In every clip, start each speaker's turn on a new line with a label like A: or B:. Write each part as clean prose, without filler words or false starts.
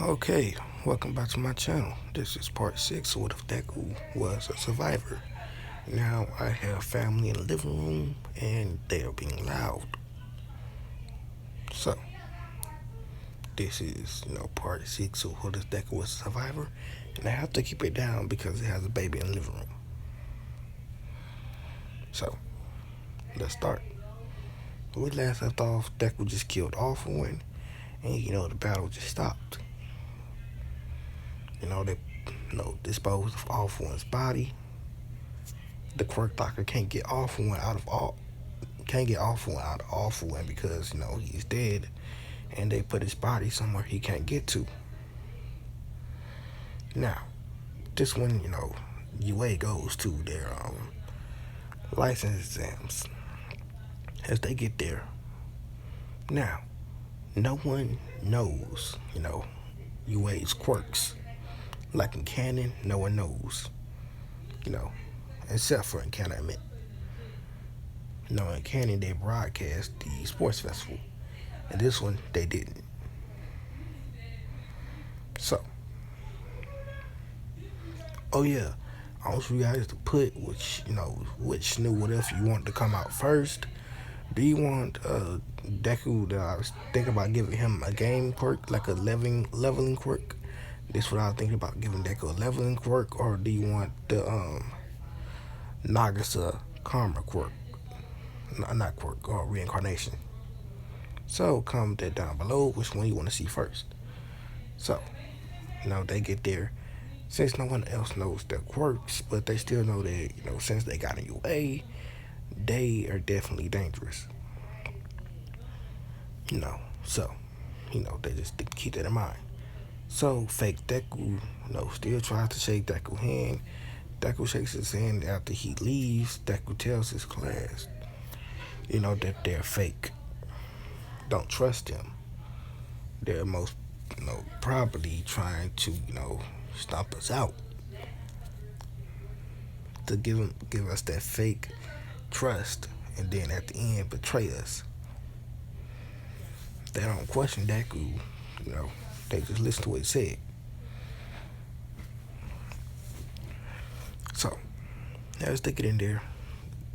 A: Okay, welcome back to my channel. This is part 6 of What If Deku Was a Survivor. Now I have family in the living room and they are being loud. So, this is, part 6 of What If Deku Was a Survivor. And I have to keep it down because it has a baby in the living room. So, let's start. When we last left off, Deku just killed off one and the battle just stopped. They disposed of off one's body. The quirk doctor can't get off one out of all can't get off one out of off one because he's dead and they put his body somewhere he can't get to. Now, this one, UA goes to their license exams as they get there. Now, no one knows, UA's quirks. Like in canon, no one knows, except for in canon. In canon they broadcast the sports festival, and this one they didn't. So, oh yeah, I want you guys to put which new what if you want to come out first. Do you want Deku that I was thinking about giving him a game quirk, like a leveling quirk? This is what I was thinking about giving Deku a leveling quirk, or do you want the Nagasa Karma quirk? Not quirk, or reincarnation. So comment that down below which one you want to see first. So, they get there. Since no one else knows their quirks, but they still know that, since they got a UA, they are definitely dangerous. So, they just keep that in mind. So, fake Deku, still tries to shake Deku's hand. Deku shakes his hand after he leaves. Deku tells his class, that they're fake. Don't trust them. They're most, probably trying to, stomp us out. To give us that fake trust, and then at the end betray us. They don't question Deku, they just listen to what he said. So, as they get in there,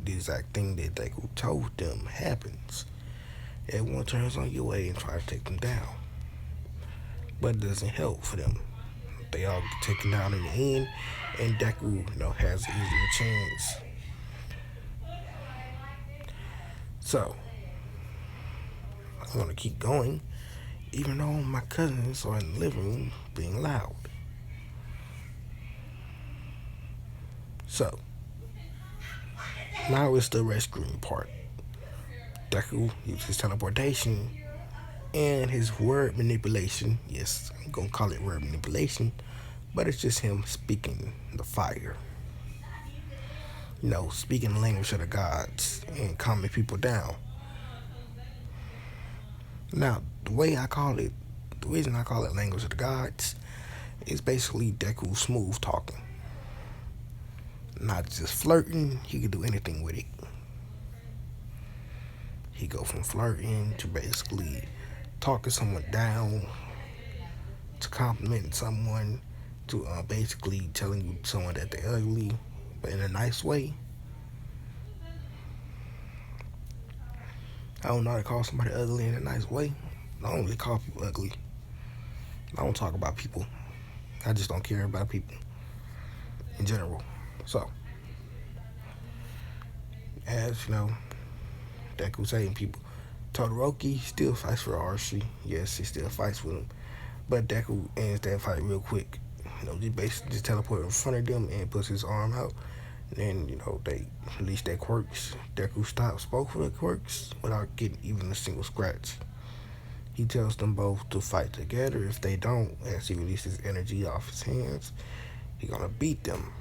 A: the exact thing that Deku told them happens. Everyone turns on UA and tries to take them down, but it doesn't help for them. They all get taken down in the end, and Deku, has an easier chance. So, I'm gonna keep going, even though my cousins are in the living room being loud. So, now it's the rescuing part. Deku uses teleportation and his word manipulation. Yes, I'm gonna call it word manipulation, but it's just him speaking the fire. Speaking the language of the gods and calming people down. Now, the reason I call it language of the gods is basically Deku smooth talking. Not just flirting, he can do anything with it. He go from flirting to basically talking someone down, to complimenting someone, to basically telling someone that they're ugly, but in a nice way. I don't know how to call somebody ugly in a nice way. I don't really call people ugly. I don't talk about people. I just don't care about people in general. So, as Deku saying people, Todoroki still fights for Archie. Yes, he still fights with him. But Deku ends that fight real quick. Just basically just teleport in front of them and puts his arm out. And then, they release their quirks. Deku stops both of the quirks without getting even a single scratch. He tells them both to fight together. If they don't, as he releases energy off his hands, he's gonna beat them.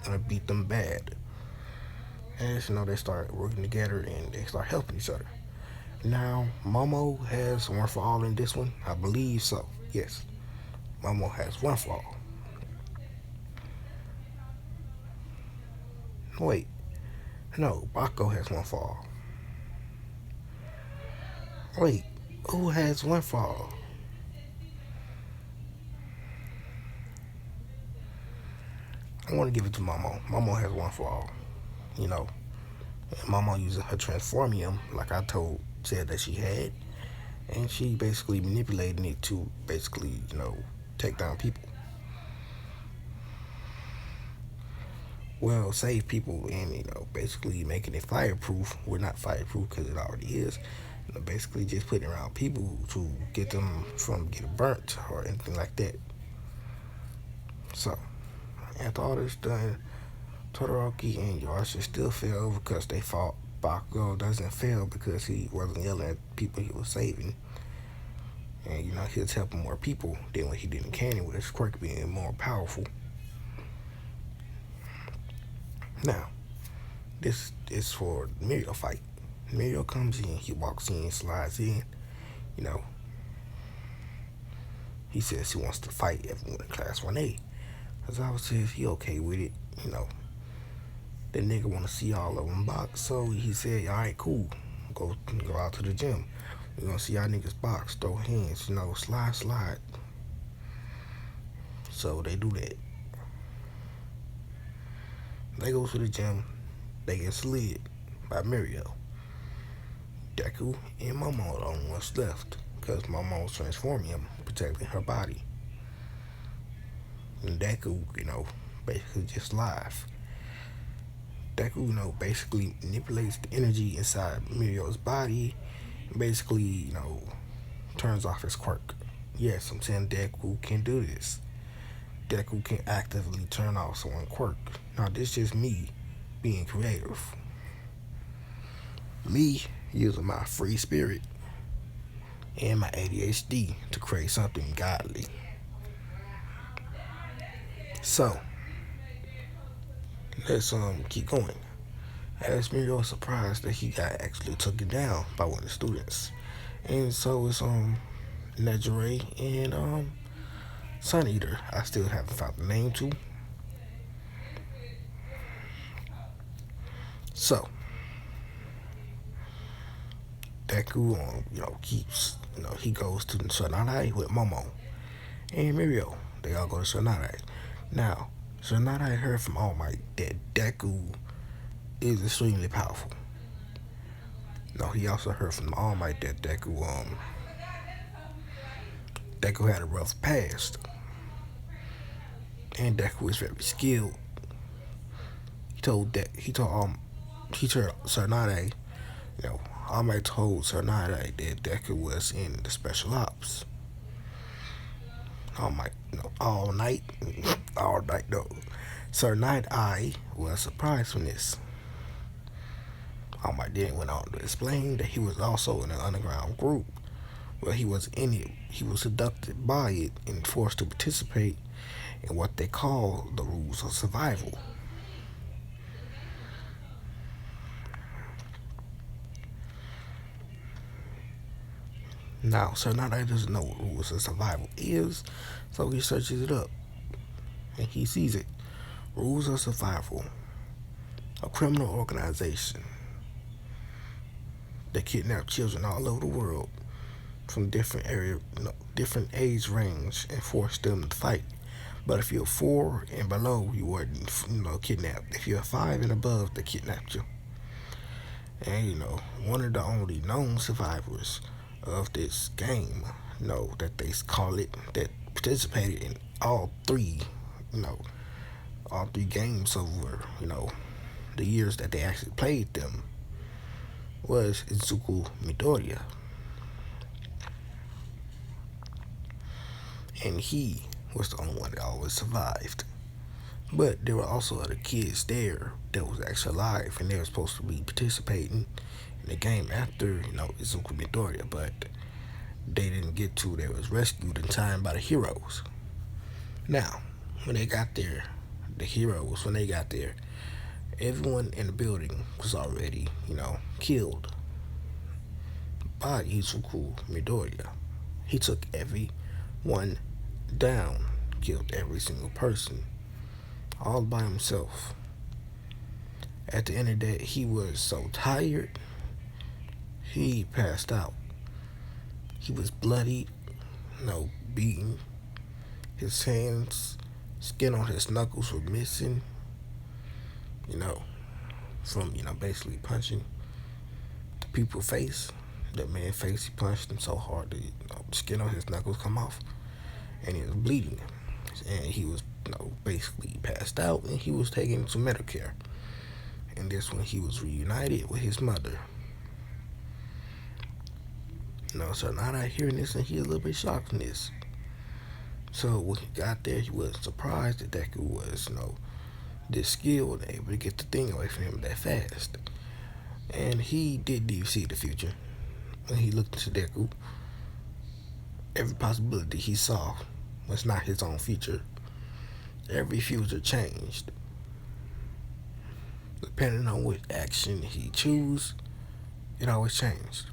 A: Gonna beat them bad. And they start working together and they start helping each other. Now, Momo has one for all in this one. I believe so. Yes. Momo has one for all. Wait. No, Bako has one for all. Wait. Who has one for all? I want to give it to Mama. Mama has one for all, you know. And Mama using her transformium, like I said that she had, and she basically manipulating it to basically, take down people. Well, save people and basically making it fireproof. We're not fireproof because it already is. Basically just putting around people to get them from getting burnt or anything like that. So after all this done, Todoroki and Yasha still fail because they fought. Bakugo doesn't fail because he wasn't yelling at people he was saving. And he was helping more people than what he did in Canon with his quirk being more powerful. Now, this is for the Mirio fight. Mirio comes in, he walks in, slides in, you know. He says he wants to fight everyone in Class 1A. Azawa says he okay with it, That nigga want to see all of them box, so he said, alright, cool. Go out to the gym. We're going to see y'all niggas box, throw hands, slide. So they do that. They go to the gym. They get slid by Mirio. Deku and Momo are the only ones left because Momo's transforming him, protecting her body. And Deku, basically just live. Deku, basically manipulates the energy inside Mirio's body. And basically, turns off his quirk. Yes, I'm saying Deku can do this. Deku can actively turn off someone's quirk. Now, this is just me being creative. Me using my free spirit and my ADHD to create something godly. So, let's keep going. As Mirio was surprised that he got actually taken down by one of the students. And so it's Nejire and Sun Eater. I still haven't found the name too. So Deku keeps he goes to Tsunade with Momo and Mirio. They all go to Tsunade. Now, Tsunade heard from All Might that Deku is extremely powerful. He also heard from All Might that Deku had a rough past. And Deku is very skilled. He told Tsunade, All Might told Tsunade that Deku was in the special ops. All Might, all night though. Tsunade was surprised from this. All Might then went on to explain that he was also in an underground group. Well, he was in it. He was seduced by it and forced to participate in what they call the rules of survival. Now, Tsunade doesn't know what rules of survival is, so he searches it up and he sees it. Rules of Survival, a criminal organization that kidnap children all over the world from different different age range and force them to fight. But if you're 4 and below, you weren't, kidnapped. If you're 5 and above, they kidnapped you. And one of the only known survivors of this game, that they call it, that participated in all three games over, the years that they actually played them, was Izuku Midoriya. And he was the only one that always survived. But there were also other kids there that was actually alive, and they were supposed to be participating in the game after, Izuku Midoriya, but they didn't get to. They was rescued in time by the heroes. Now, when they got there, everyone in the building was already, killed by Izuku Midoriya. He took everyone down, killed every single person, all by himself. At the end of that, he was so tired, he passed out. He was bloodied, beaten. His hands Skin on his knuckles were missing, you know, from, basically punching the people's face. The man's face, he punched him so hard that, the skin on his knuckles come off. And he was bleeding. And he was, basically passed out and he was taken to Medicare. And this when he was reunited with his mother. So now that hearing this and he's a little bit shocked in this. So when he got there, he wasn't surprised that Deku was, this skilled and able to get the thing away from him that fast. And he didn't even see the future. When he looked into Deku, every possibility he saw was not his own future. Every future changed. Depending on what action he chose, it always changed.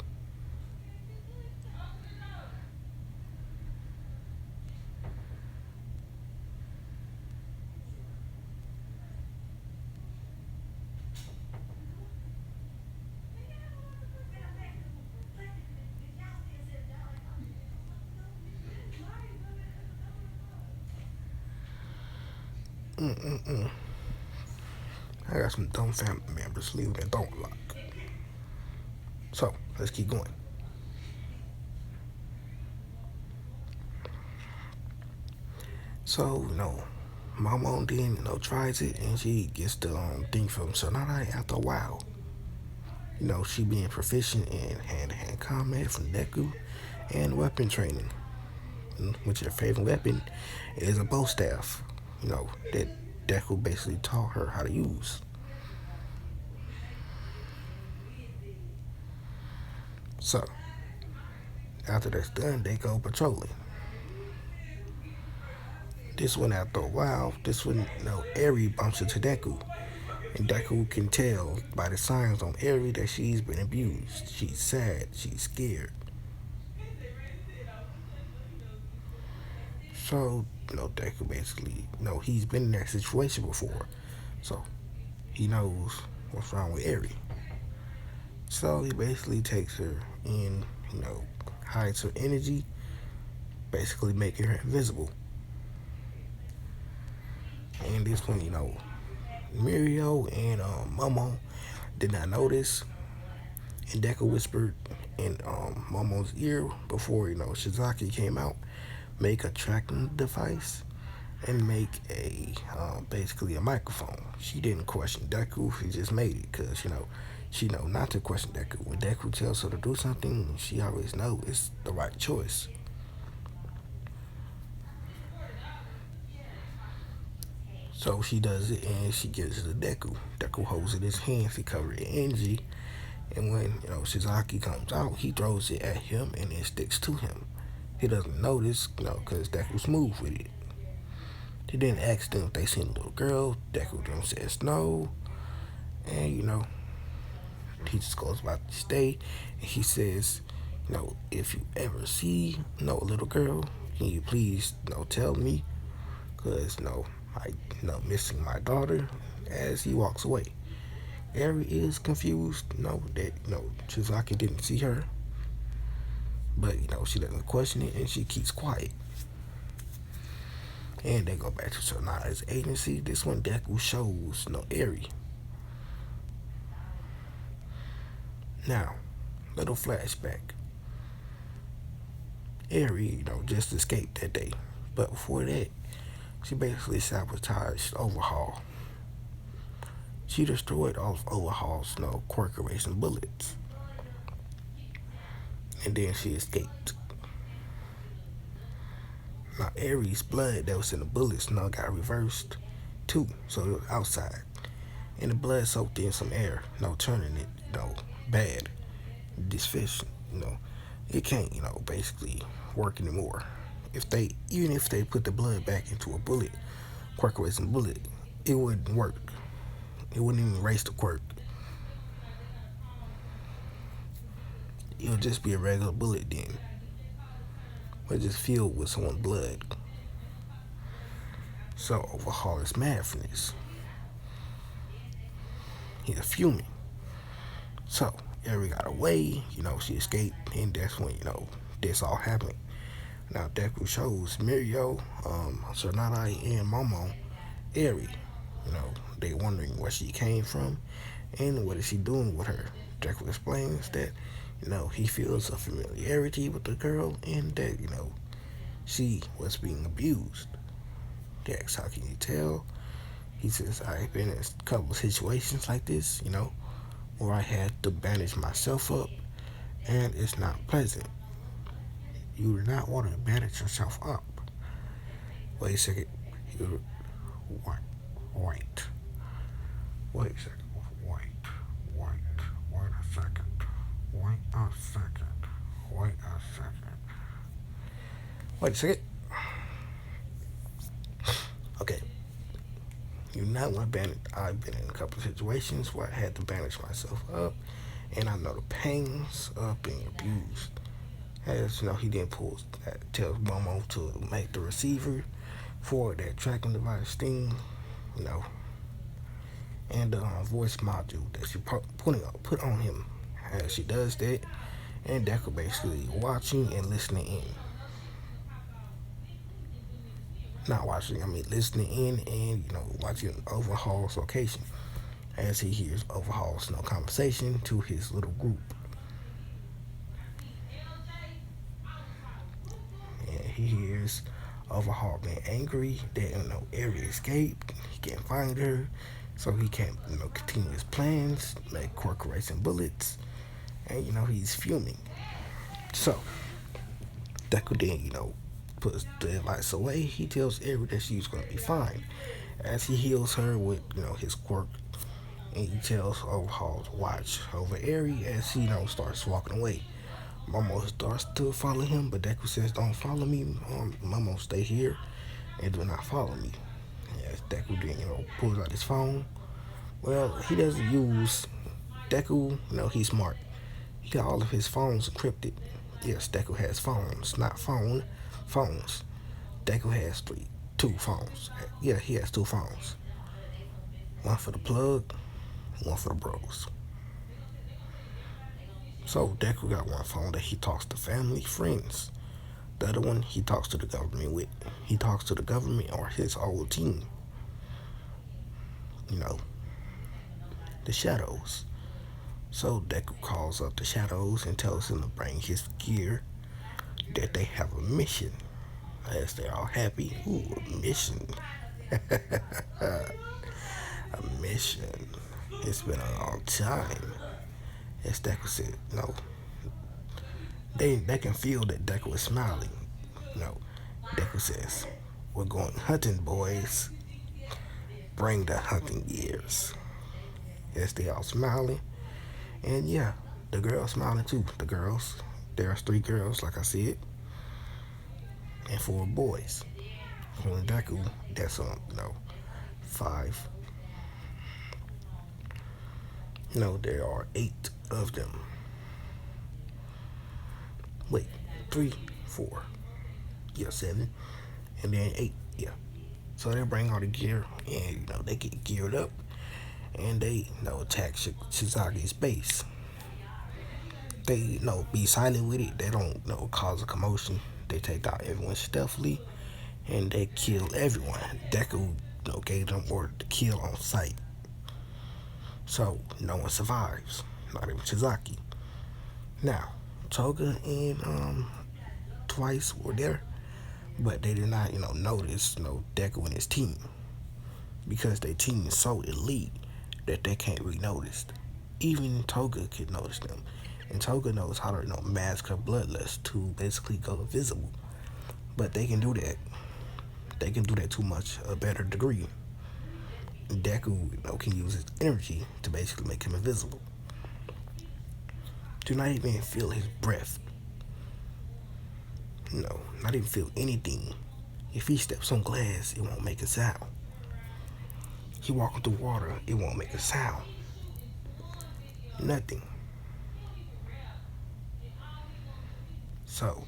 A: Mm-mm-mm. I got some dumb family members leaving the door locked. So, let's keep going. So, Mama then, tries it and she gets the thing from Sonata after a while. She being proficient in hand-to-hand combat from Deku and weapon training. Which her favorite weapon is a bow staff, that Deku basically taught her how to use. So, after that's done, they go patrolling. This one, after a while, Eri bumps into Deku. And Deku can tell by the signs on Eri that she's been abused. She's sad, she's scared. So, Deku basically, he's been in that situation before. So, he knows what's wrong with Eri. So, he basically takes her in, hides her energy, basically making her invisible. And this one, Mirio and Momo did not notice. And Deku whispered in Momo's ear before, Shizaki came out, make a tracking device and make basically a microphone. She didn't question Deku, she just made it because, she know not to question Deku. When Deku tells her to do something, she always knows it's the right choice. So she does it and she gives it to Deku. Deku holds it in his hands, he covers it in energy. And when, Shizaki comes out, he throws it at him and it sticks to him. He doesn't notice, because Deku's smooth with it. He didn't ask them if they seen a little girl. Deku then says no. And, he just goes about to stay. And he says, if you ever see, a little girl, can you please, tell me? Because, I, missing my daughter as he walks away. Eri is confused, that, Shizaki didn't see her. But, she doesn't question it and she keeps quiet. And they go back to Sonata's agency. This one, Deku shows, Eri. Now, little flashback. Eri, just escaped that day. But before that, she basically sabotaged Overhaul. She destroyed all of Overhaul's, quirk erasing bullets. And then she escaped. Now, Eri's blood that was in the bullets now got reversed too, so it was outside. And the blood soaked in some air, turning it, bad. This fish, it can't, basically work anymore. Even if they put the blood back into a bullet, quirk erasing bullet, it wouldn't work. It wouldn't even erase the quirk. It would just be a regular bullet then. But just filled with someone's blood. So Overhaul is mad for this. He's fuming. So Eri got away, she escaped, and that's when, this all happened. Now Deku shows Mirio, Tsunade, and Momo Eri. You know, they wondering where she came from and what is she doing with her. Deku explains that, he feels a familiarity with the girl and that, she was being abused. They ask, how can you tell? He says, I've been in a couple of situations like this, where I had to bandage myself up, and it's not pleasant. You do not want to bandage yourself up. Wait a second. You, wait, wait, wait a second. Wait, wait, wait a second. Wait a second. Wait a second. Wait a second. Okay. You not want to bandage. I've been in a couple of situations where I had to bandage myself up, and I know the pangs of being abused. As he then tells Momo to make the receiver for that tracking device thing, you know, and the voice module that she put on him. As she does that, and Deku basically watching and listening in. Not watching, I mean listening in and watching Overhaul's location as he hears Overhaul's conversation to his little group. And he hears Overhaul being angry that Eri escaped. He can't find her, so he can't continue his plans, make Quark racing bullets, and he's fuming. So Deku then puts the device away. He tells Eri that she's gonna be fine as he heals her with his quirk, and he tells Overhaul to watch over Eri as he starts walking away. Momo starts to follow him, but Deku says, "Don't follow me, Momo. Stay here and do not follow me." As Deku then pulls out his phone. Well, he doesn't use Deku. He's smart. He got all of his phones encrypted. Yes, Deku has phones, not phones. Deku has two phones. Yeah, he has two phones. One for the plug, one for the bros. So Deku got one phone that he talks to family, friends. The other one he talks to the government with. He talks to the government or his old team. The Shadows. So Deku calls up the Shadows and tells him to bring his gear, that they have a mission. As they're all happy. Ooh, a mission. A mission. It's been a long time. As Deku said, they can feel that Deku is smiling. Deku says, "We're going hunting, boys. Bring the hunting gears." As they all smiling. And yeah, the girls smiling too. The girls. There's 3 girls, like I said. And 4 boys. For Deku, that's 5. There are 8 of them. Wait, 3, 4. Yeah, 7. And then 8. Yeah. So they bring all the gear and they get geared up and they attack Shizaki's base. They be silent with it. They don't cause a commotion. They take out everyone stealthily and they kill everyone. Deku gave them order to kill on sight. So no one survives, not even Shizaki. Now, Toga and Twice were there, but they did not notice Deku and his team because their team is so elite that they can't be noticed. Even Toga can notice them, and Toga knows how to mask her bloodlust to basically go invisible. But they can do that. They can do that to much a better degree. Deku can use his energy to basically make him invisible. Do not even feel his breath. Not even feel anything. If he steps on glass, it won't make a sound. He walking through water, it won't make a sound. Nothing. So,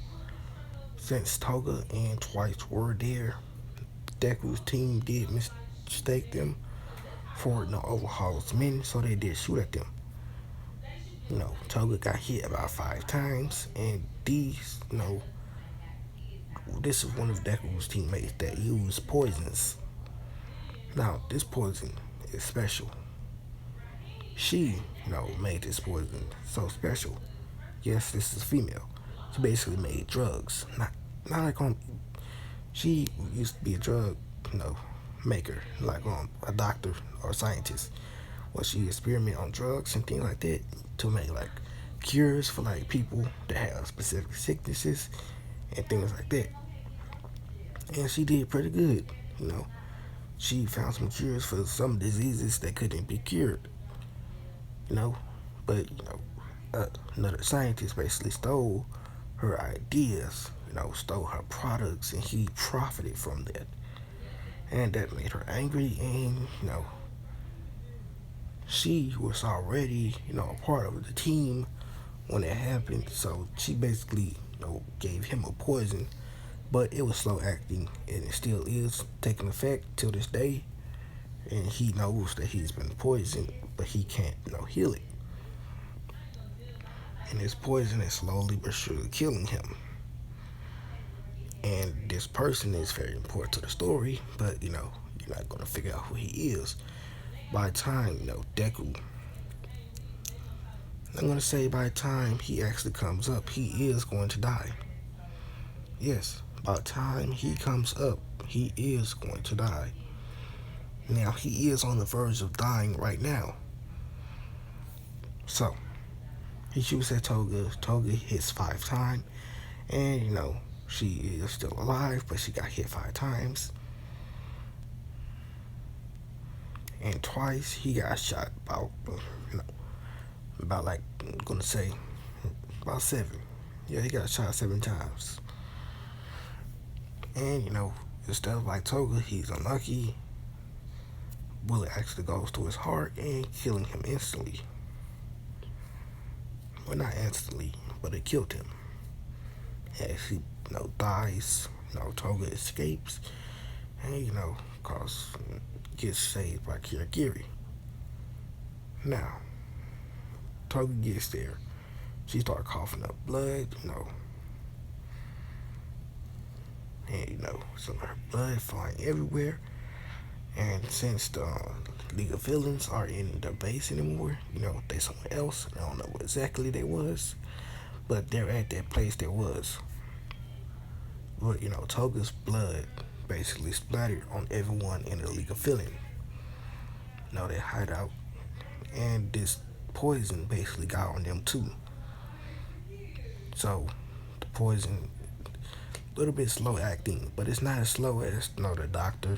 A: since Toga and Twice were there, Deku's team did mistake them for Overhaul's men, so they did shoot at them. Toga got hit about 5 times, and these, this is one of Deku's teammates that used poisons. Now, this poison is special. She, made this poison so special. Yes, this is female. She basically made drugs. Not like she used to be a drug, you know, maker, like a doctor or a scientist. Well, she experimented on drugs and things like that to make like cures for like people that have specific sicknesses and things like that. And she did pretty good, you know. She found some cures for some diseases that couldn't be cured, you know. But another scientist basically stole her ideas, stole her products, and he profited from that. And that made her angry, and she was already, a part of the team when it happened. So she basically, gave him a poison, but it was slow acting, and it still is taking effect till this day. And he knows that he's been poisoned, but he can't, heal it. And this poison is slowly but surely killing him. And this person is very important to the story, but you're not gonna figure out who he is by the time Deku. I'm gonna say by the time he actually comes up, he is going to die. Yes, by the time he comes up, he is going to die. Now he is on the verge of dying right now. So he shoots at Toga. Toga hits 5 times, and she is still alive, but she got hit 5 times. And twice he got shot about like I'm gonna say about 7. Yeah, he got shot 7 times. And instead of like Toga, he's unlucky. Bullet actually goes to his heart and killing him instantly. Well, not instantly, but it killed him. As he dies, Toga escapes, and cause gets saved by Kirigiri. Now, Toga gets there. She starts coughing up blood, and some of her blood flying everywhere. And since the League of Villains are in the base anymore, they somewhere else. I don't know what exactly they was, but they're at that place there was. But Toga's blood basically splattered on everyone in the League of Villains. They hide out, and this poison basically got on them too. So the poison, a little bit slow acting, but it's not as slow as the doctor,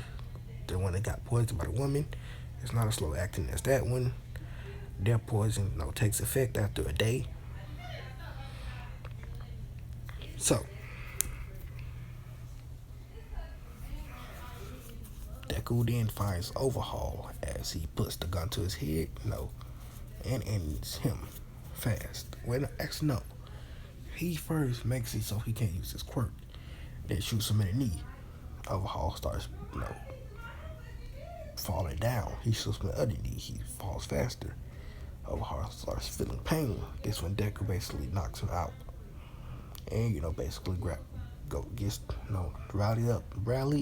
A: the one that got poisoned by the woman. It's not as slow acting as that one. Their poison, takes effect after a day. So Deku then finds Overhaul as he puts the gun to his head, and ends him fast. Well, actually, no. He first makes it so he can't use his quirk, then shoots him in the knee. Overhaul starts, falling down. He shoots him in the other knee. He falls faster. Overhaul starts feeling pain. This when Deku basically knocks him out, and basically gets rally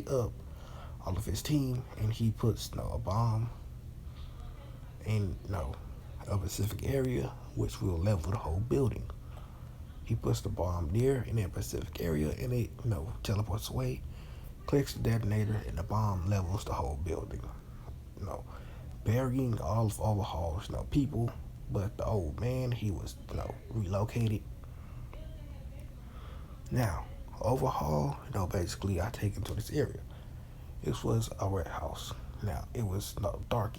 A: up all of his team, and he puts a bomb in a specific area which will level the whole building. He puts the bomb there in that specific area, and it teleports away, clicks the detonator, and the bomb levels the whole building. Burying all of Overhaul's people, but the old man, he was relocated. Now Overhaul basically got taken to this area. This was a warehouse. Now it was dark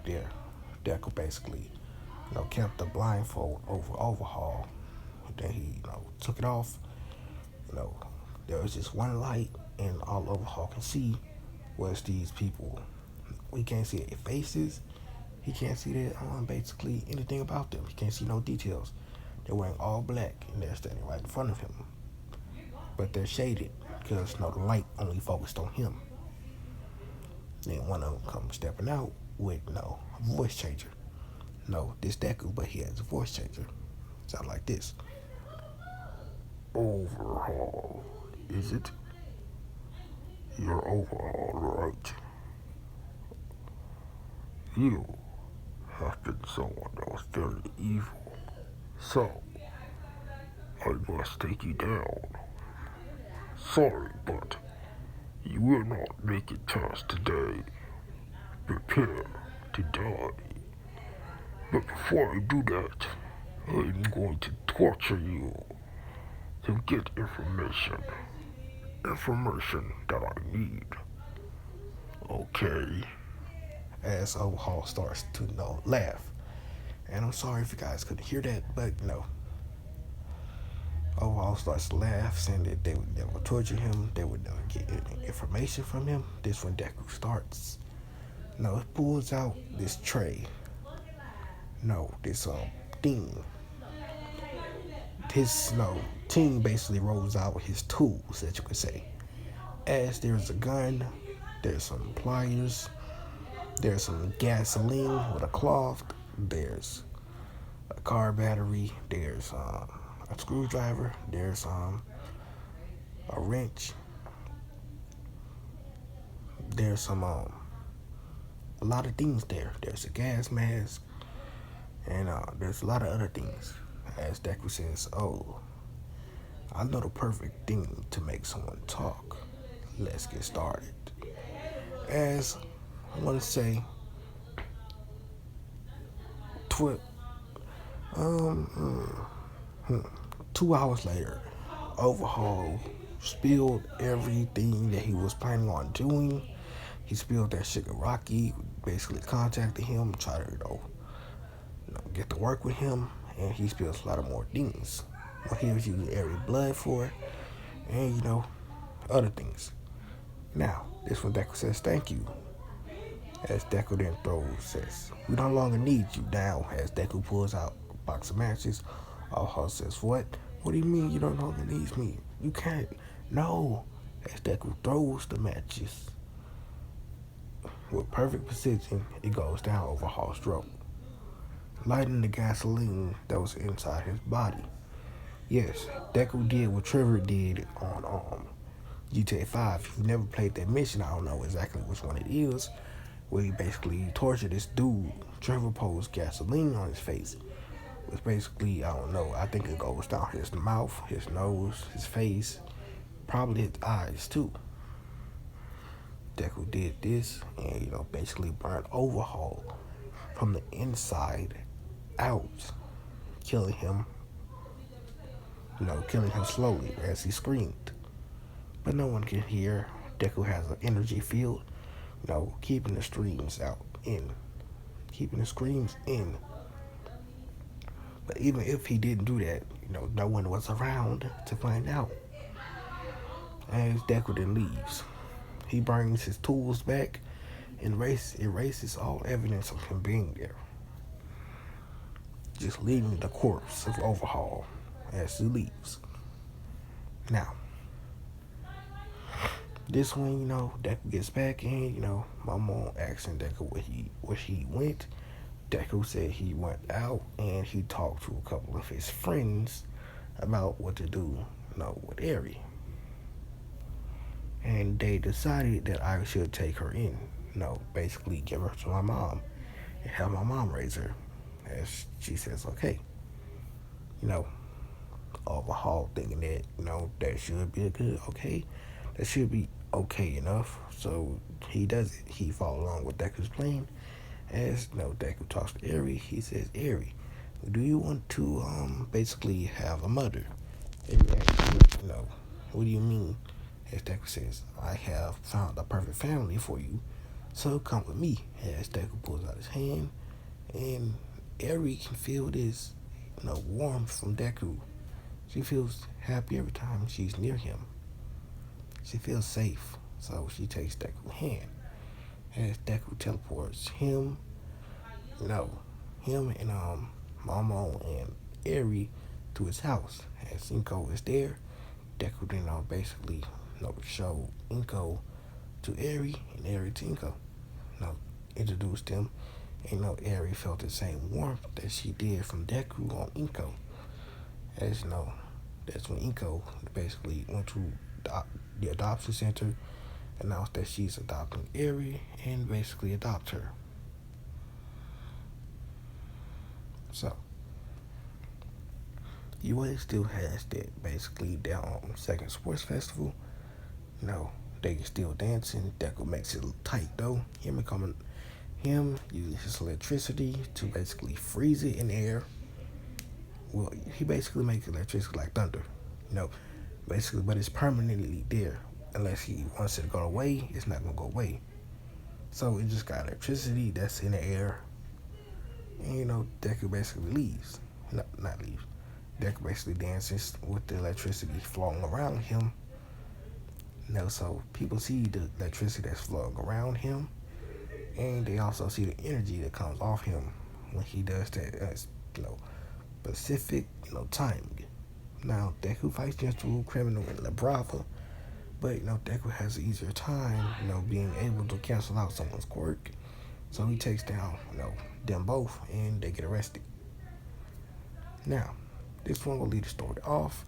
A: there. Deku basically kept the blindfold over Overhaul. Then he took it off. There was just one light, and all Overhaul can see was these people. We can't see their faces. He can't see their basically anything about them. He can't see no details. They're wearing all black, and they're standing right in front of him. But they're shaded because the light only focused on him. Then one of them comes stepping out with a voice changer. This Deku, but he has a voice changer. Sound like this. Overhaul, is it? You're overall right. You have been someone that was very evil. So, I must take you down. Sorry, but you will not make it past today. Prepare to die. But before I do that, I'm going to torture you to get information. Information that I need. Okay. As Overhaul starts to laugh. And I'm sorry if you guys couldn't hear that, but Overhaul starts to laugh, saying that they would never torture him, they would never get any information from him. This when Deku starts. It pulls out this tray. This thing. His team basically rolls out his tools, that you could say. As there's a gun, there's some pliers, there's some gasoline with a cloth, there's a car battery, there's a screwdriver, there's a wrench, there's some a lot of things there. There's a gas mask, and there's a lot of other things. As Deku says, "Oh, I know the perfect thing to make someone talk. Let's get started." As I want to say, 2 hours later, Overhaul spilled everything that he was planning on doing. He spilled that Shigaraki, basically contacted him, tried to get to work with him, and he spills a lot of more things. What he was using every blood for, and other things. Now, this one Deku says thank you. As Deku then says, "We no longer need you now." As Deku pulls out a box of matches, Overhaul says, "What? What do you mean you no longer need me? You can't." "No." As Deku throws the matches with perfect precision, it goes down Overhaul's throat, lighting the gasoline that was inside his body. Yes, Deku did what Trevor did on GTA 5. If you've never played that mission, I don't know exactly which one it is, where he basically tortured this dude. Trevor pours gasoline on his face. It's basically, I don't know, I think it goes down his mouth, his nose, his face, probably his eyes too. Deku did this and, basically burned Overhaul from the inside out, killing him, killing him slowly as he screamed. But no one can hear. Deku has an energy field, keeping the screams in. But even if he didn't do that, no one was around to find out. As Deku then leaves, he brings his tools back and erases all evidence of him being there, just leaving the corpse of Overhaul as he leaves. Now, this one, Deku gets back and, my mom asking Deku where he went. Deku said he went out and he talked to a couple of his friends about what to do, with Eri. And they decided that I should take her in, basically give her to my mom and have my mom raise her. As she says, okay. Overhaul thinking that, that should be that should be okay enough. So he does it. He follows along with Deku's plan. As Deku talks to Eri, he says, "Eri, do you want to basically have a mother?" Eri asks, "What do you mean?" As Deku says, "I have found the perfect family for you, so come with me." As Deku pulls out his hand, and Eri can feel this, warmth from Deku. She feels happy every time she's near him. She feels safe, so she takes Deku's hand. As Deku teleports him and Momo and Eri to his house. As Inko is there, Deku then basically show Inko to Eri and Eri to Inko. Introduced them, and Eri felt the same warmth that she did from Deku on Inko. As that's when Inko basically went to the adoption center announced that she's adopting Eri and basically adopt her. So UA still has that basically down second sports festival. They can still dancing. Deku makes it tight though. Him uses his electricity to basically freeze it in the air. Well, he basically makes electricity like thunder. You know, basically, but it's permanently there. Unless he wants it to go away, it's not gonna go away. So it just got electricity that's in the air, and Deku basically leaves. Not leaves. Deku basically dances with the electricity flowing around him. So people see the electricity that's flowing around him, and they also see the energy that comes off him when he does that. Pacific, timing. Now Deku fights Gentle, Criminal, and La Brava, but Deku has an easier time, being able to cancel out someone's quirk. So he takes down, them both, and they get arrested. Now, this one will lead the story off,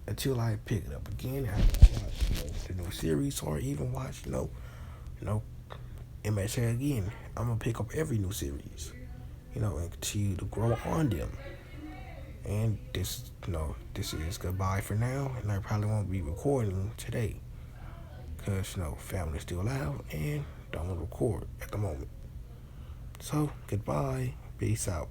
A: until I pick it up again. I watch the new series, or even watch, MHA again. I'm gonna pick up every new series, and continue to grow on them. And this is goodbye for now, and I probably won't be recording today, cause family's still loud and don't want to record at the moment. So goodbye, peace out.